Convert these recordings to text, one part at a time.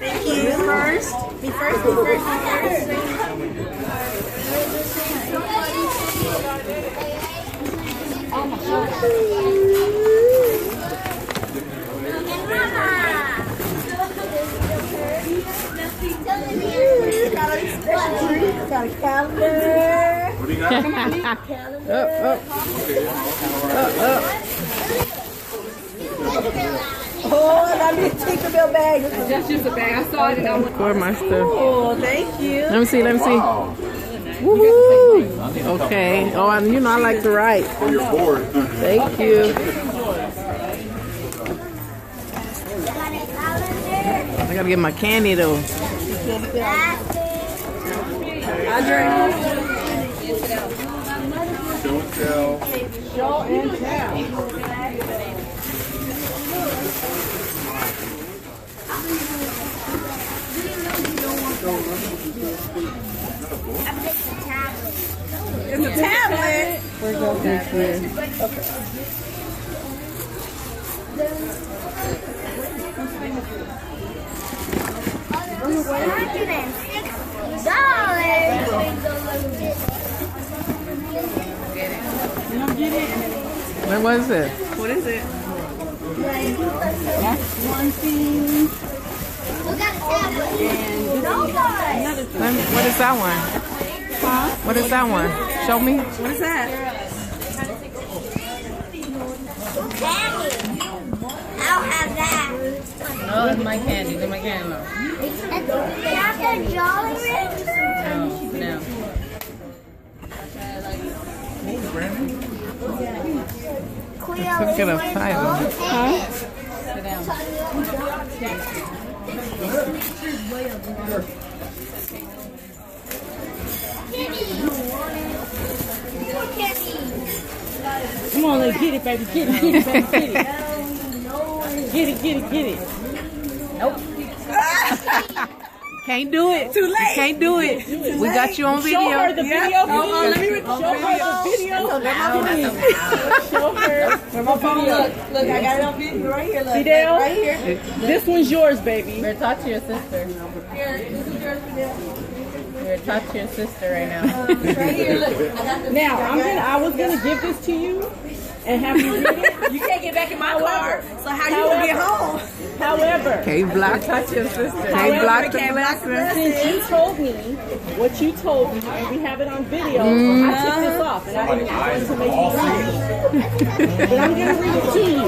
Thank you. Me first. Me first. Me first. Me first. Oh my God. Got a calendar. What do you got? Calendar. Oh, let me take the bill bag. That's just a bag. I saw it and I went. For my stuff. Oh, thank you. Let me see. Let me see. Wow. Woohoo! Okay. Oh, you know I like to write. Oh, you're bored. Thank you. I gotta get my candy though. Andre. Show and tell. Show and tell. It's a tablet. Where's your tablet? What is it? What is it? That's one thing. What is that one? Huh? What is that one? Show me. What is that? I'll have that. No, that's my candy. That's my candy. That's a Jolly Rancher? No. Look at the title. Huh? Sit down. Come on, let's get it, baby. Get it, baby. Get it. Nope. Can't do it. Too late. You can't do it. We got you on video. Show her the video. Let me Show her the video. Show her Where my phone? Look, I got it on video right here. Look, Fidel? right here. This one's yours, baby. Better talk to your sister. Here, this is yours, Fidel. Better talk to your sister right now. Right here, look. I got the Now, I was gonna give this to you and have you read it. You can't get back in my car. So how you gonna get home? However, Can't block. Touch your sister. Can't block the Can't block the blessing. since you told me what you told me, and we have it on video, I took this off and I didn't want to make you read it. But I'm gonna read it to you.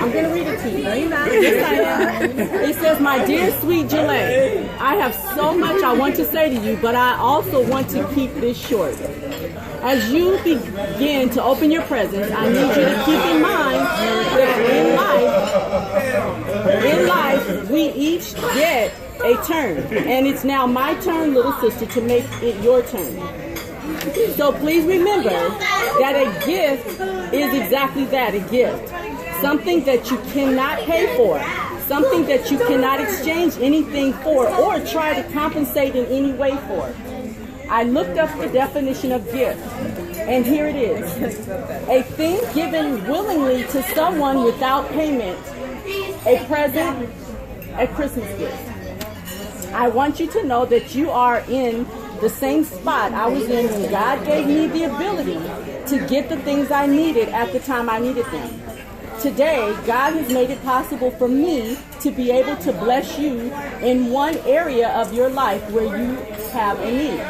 I'm gonna read it to you. No, you're not. Yes, I am. It says, "My dear sweet Jaleigh, I have so much I want to say to you, but I also want to keep this short. As you begin to open your presents, I need you to keep in mind that in life, we each get a turn. And it's now my turn, little sister, to make it your turn. So please remember that a gift is exactly that, a gift. Something that you cannot pay for. Something that you cannot exchange anything for or try to compensate in any way for. I looked up the definition of gift, and here it is. A thing given willingly to someone without payment. A present, a Christmas gift. I want you to know that you are in the same spot I was in when God gave me the ability to get the things I needed at the time I needed them. Today, God has made it possible for me to be able to bless you in one area of your life where you have a need.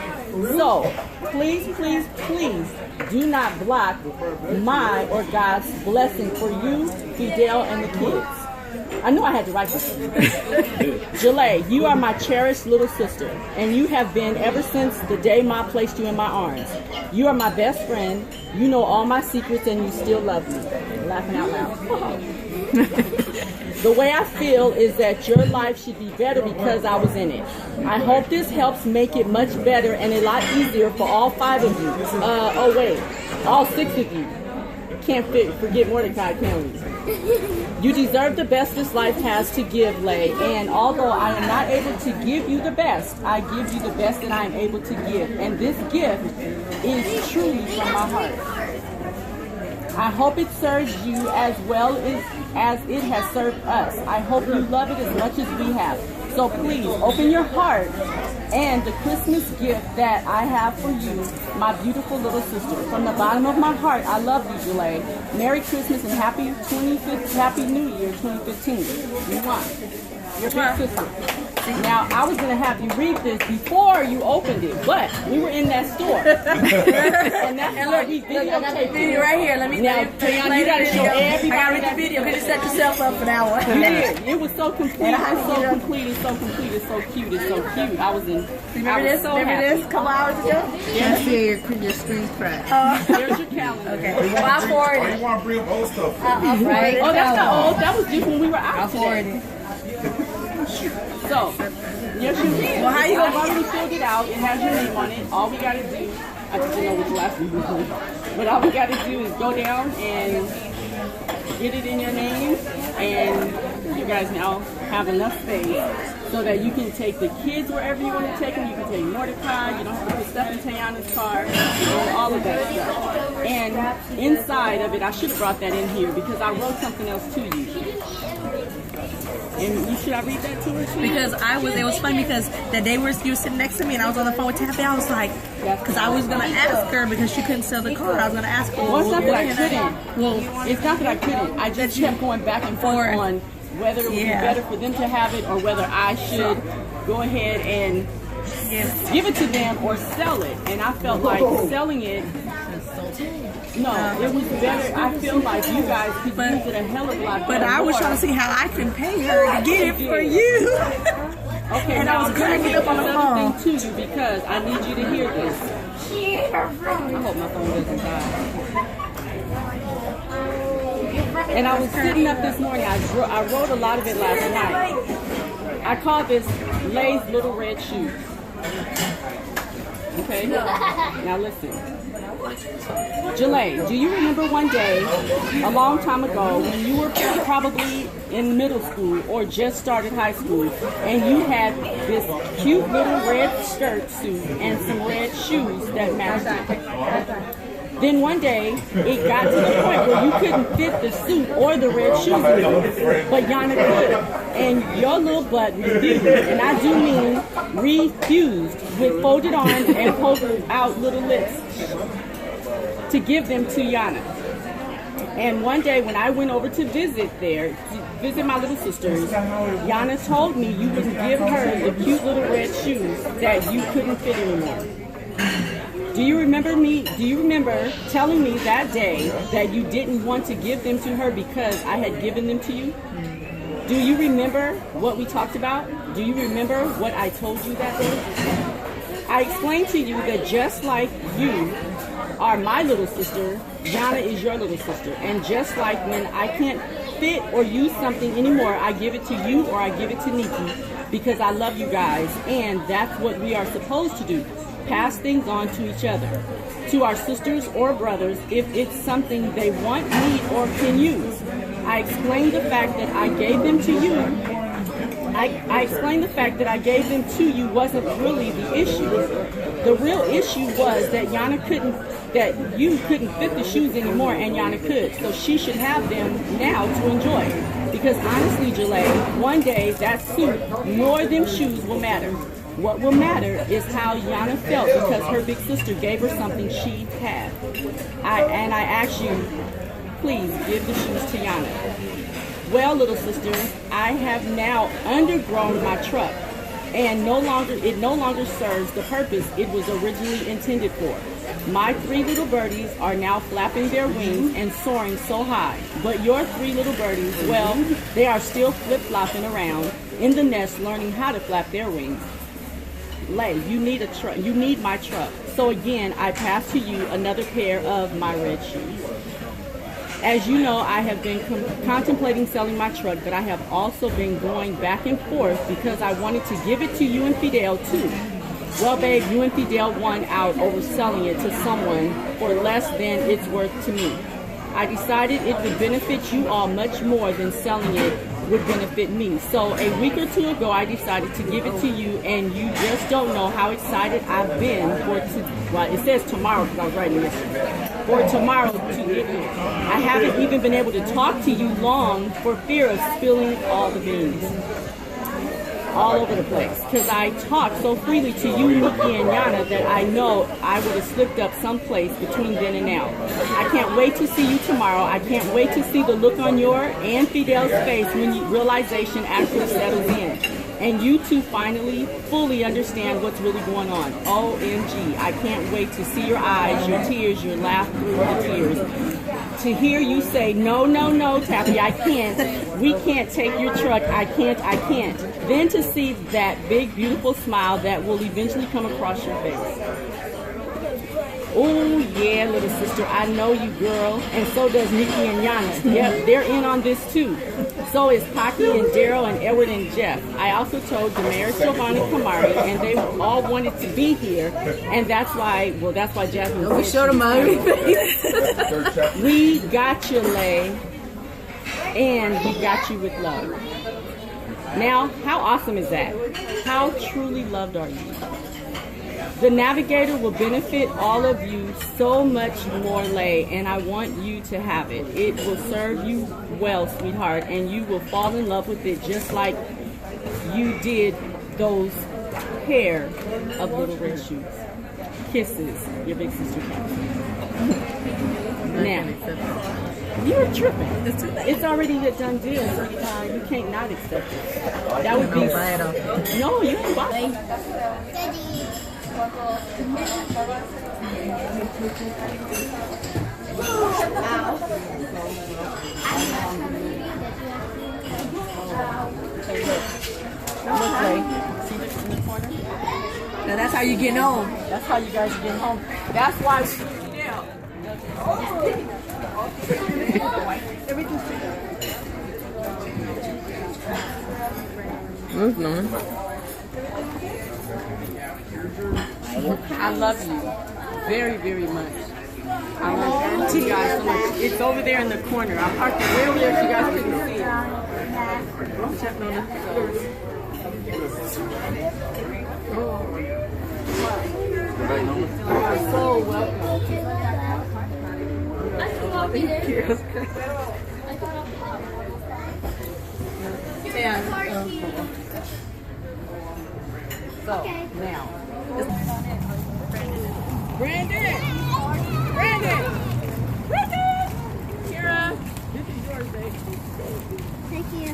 So, please, please, please do not block my or God's blessing for you, Fidel, and the kids. I knew I had to write this. Jaleigh, you are my cherished little sister, and you have been ever since the day Ma placed you in my arms. You are my best friend. You know all my secrets, and you still love me. Laughing out loud. The way I feel is that your life should be better because I was in it. I hope this helps make it much better and a lot easier for all 5 of you. All 6 of you. Can't forget Mordecai, can we? You deserve the best this life has to give, Leigh, and although I am not able to give you the best, I give you the best that I am able to give, and this gift is truly from my heart. I hope it serves you as well as as it has served us. I hope you love it as much as we have. So please open your heart and the Christmas gift that I have for you, my beautiful little sister. From the bottom of my heart, I love you, Julie. Merry Christmas and Happy New Year 2015. Mwah. Your big sister. Now, I was going to have you read this before you opened it, but we were in that store. And that's why we videotaped Video right here. Let me now, Tayan, you got to show everybody. I got to read the video. Can you set yourself up for that one? Yeah, it was so complete. It's so complete. It's so complete. It's so cute. It's so cute. I was Remember this? so Remember happy. this? A couple hours ago? I see your screen crack. There's your calendar. Okay. Well, I'll forward I it. want to bring up old stuff. Right? Oh, that's not old. That was just when we were out I'll forward today. it. So, yes, Well, how you I've gonna already filled it out. It has your name on it. All we got to do, I just don't know which last one we're doing, but all we got to do is go down and get it in your name, and you guys now have enough space so that you can take the kids wherever you want to take them. You can take Mordecai. You don't have to put stuff in Tayana's car, and all of that stuff. And inside of it, I should have brought that in here because I wrote something else to you. And should I read that to her too? Because it was funny because that day you were sitting next to me and I was on the phone with Taffy. I was like, because I was going to ask her because she couldn't sell the car. I was going to ask her. Well, it's not that I couldn't. Well, it's not that I couldn't. I just kept going back and forth on whether it would be better for them to have it or whether I should go ahead and give it to them or sell it. And I felt like selling it. No, it was better. I feel like you guys could use it a hell of a lot better. But I was trying to see how I can pay her to get it for you. Okay, and now I was cracking up on the another phone. thing to you because I need you to hear this. I hope my phone doesn't die. And I was sitting up this morning. I wrote a lot of it last night. I called this Lay's Little Red Shoes. Okay? Now listen. Jalay, do you remember one day, a long time ago, when you were probably in middle school or just started high school, and you had this cute little red skirt suit and some red shoes that matched it? Then one day, it got to the point where you couldn't fit the suit or the red shoes anymore, but Yana could. And your little butt refused, and I do mean refused, with folded arms and poked out little lips, to give them to Yana. And one day when I went over to visit there, to visit my little sisters, Yana told me you wouldn't give her the cute little red shoes that you couldn't fit anymore. Do you remember telling me that day that you didn't want to give them to her because I had given them to you? Do you remember what we talked about? Do you remember what I told you that day? I explained to you that just like you are my little sister, Yana is your little sister. And just like when I can't fit or use something anymore, I give it to you or I give it to Nikki because I love you guys. And that's what we are supposed to do. Pass things on to each other, to our sisters or brothers if it's something they want, need, or can use. I explained the fact that I gave them to you. I explained the fact that I gave them to you wasn't really the issue. The real issue was that you couldn't fit the shoes anymore and Yana could. So she should have them now to enjoy. Because honestly, Jalay, one day that suit nor them shoes will matter. What will matter is how Yana felt because her big sister gave her something she had. I ask you, please give the shoes to Yana. Well, little sister, I have now undergrown my truck, and it no longer serves the purpose it was originally intended for. My 3 little birdies are now flapping their wings and soaring so high, but your 3 little birdies, well, they are still flip-flopping around in the nest learning how to flap their wings. Lay, you need a truck. You need my truck. So again, I pass to you another pair of my red shoes. As you know, I have been contemplating selling my truck, but I have also been going back and forth because I wanted to give it to you and Fidel too. Well, babe, you and Fidel won out over selling it to someone for less than it's worth to me. I decided it would benefit you all much more than selling it would benefit me. So a week or two ago, I decided to give it to you, and you just don't know how excited I've been well, it says tomorrow because I was writing this. For tomorrow to give you. I haven't even been able to talk to you long for fear of spilling all the beans all over the place, because I talk so freely to you, Nikki and Yana, that I know I would have slipped up someplace between then and now. I can't wait to see you tomorrow. I can't wait to see the look on your and Fidel's face when realization actually settles in, and you two finally fully understand what's really going on. OMG, I can't wait to see your eyes, your tears, your laugh through the tears. To hear you say, no, no, no, Taffy, I can't. We can't take your truck. I can't. Then to see that big, beautiful smile that will eventually come across your face. Oh, yeah, little sister, I know you, girl. And so does Nikki and Yana. Yep, they're in on this, too. So is Pocky and Daryl and Edward and Jeff. I also told Damaris, Giovanni, Kamari, and they all wanted to be here. And that's why Jasmine said, We showed them ugly face. we got you, Lay, and we got you with love. Now, how awesome is that? How truly loved are you? The Navigator will benefit all of you so much more, Lay, and I want you to have it. It will serve you well, sweetheart, and you will fall in love with it just like you did those pair of little red shoes. Kisses, your big sister. Now, you're tripping. It's already a done deal. You can't not accept it. That would be... No, you can buy it. Now that's how you get home. That's how you guys are getting home. That's why we I love you very, very much. I love you guys so much. It's over there in the corner. I parked it way over there so you guys couldn't see it. I'm checking on the You're so welcome. So, now. Brandon! Kira! This is yours, babe. Thank you.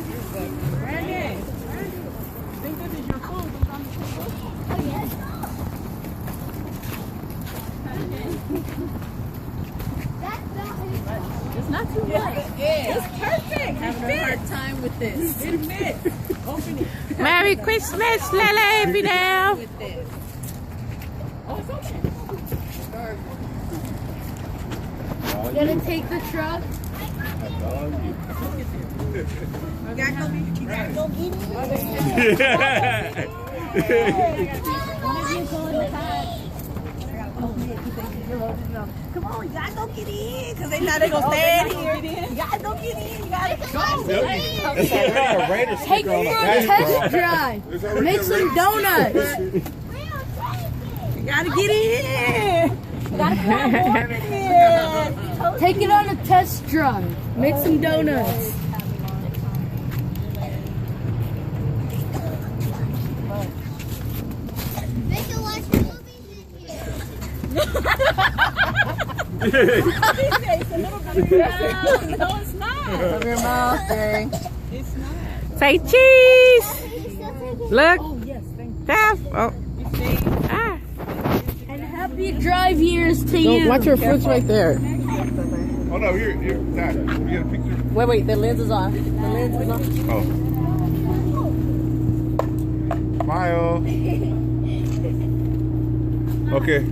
Brandon! I think this is your food. Oh, yes. It's not too much. It's perfect! Having a hard time with this. It fits! Open it. Merry Christmas, Lily, Fidel. With this. Oh, it's okay. Gonna take the truck. Come on, you gotta go get in, because they know they're gonna stay in here. You gotta go get in, you gotta go. Take me for a test drive. Make some donuts. You gotta get in. You gotta come warm in here. Take it on a test drive. Make some donuts. Make a watch movies in here. No, it's not. Cover your mouth, Jerry. It's not. Say cheese. Look. Oh, yes, thank you. Tap. Oh. Ah. And happy drive years to you. Watch your fruits right there. Oh no, here, Dad. We get a picture. Wait, the lens is on. The lens is on. Oh. Smile. Okay.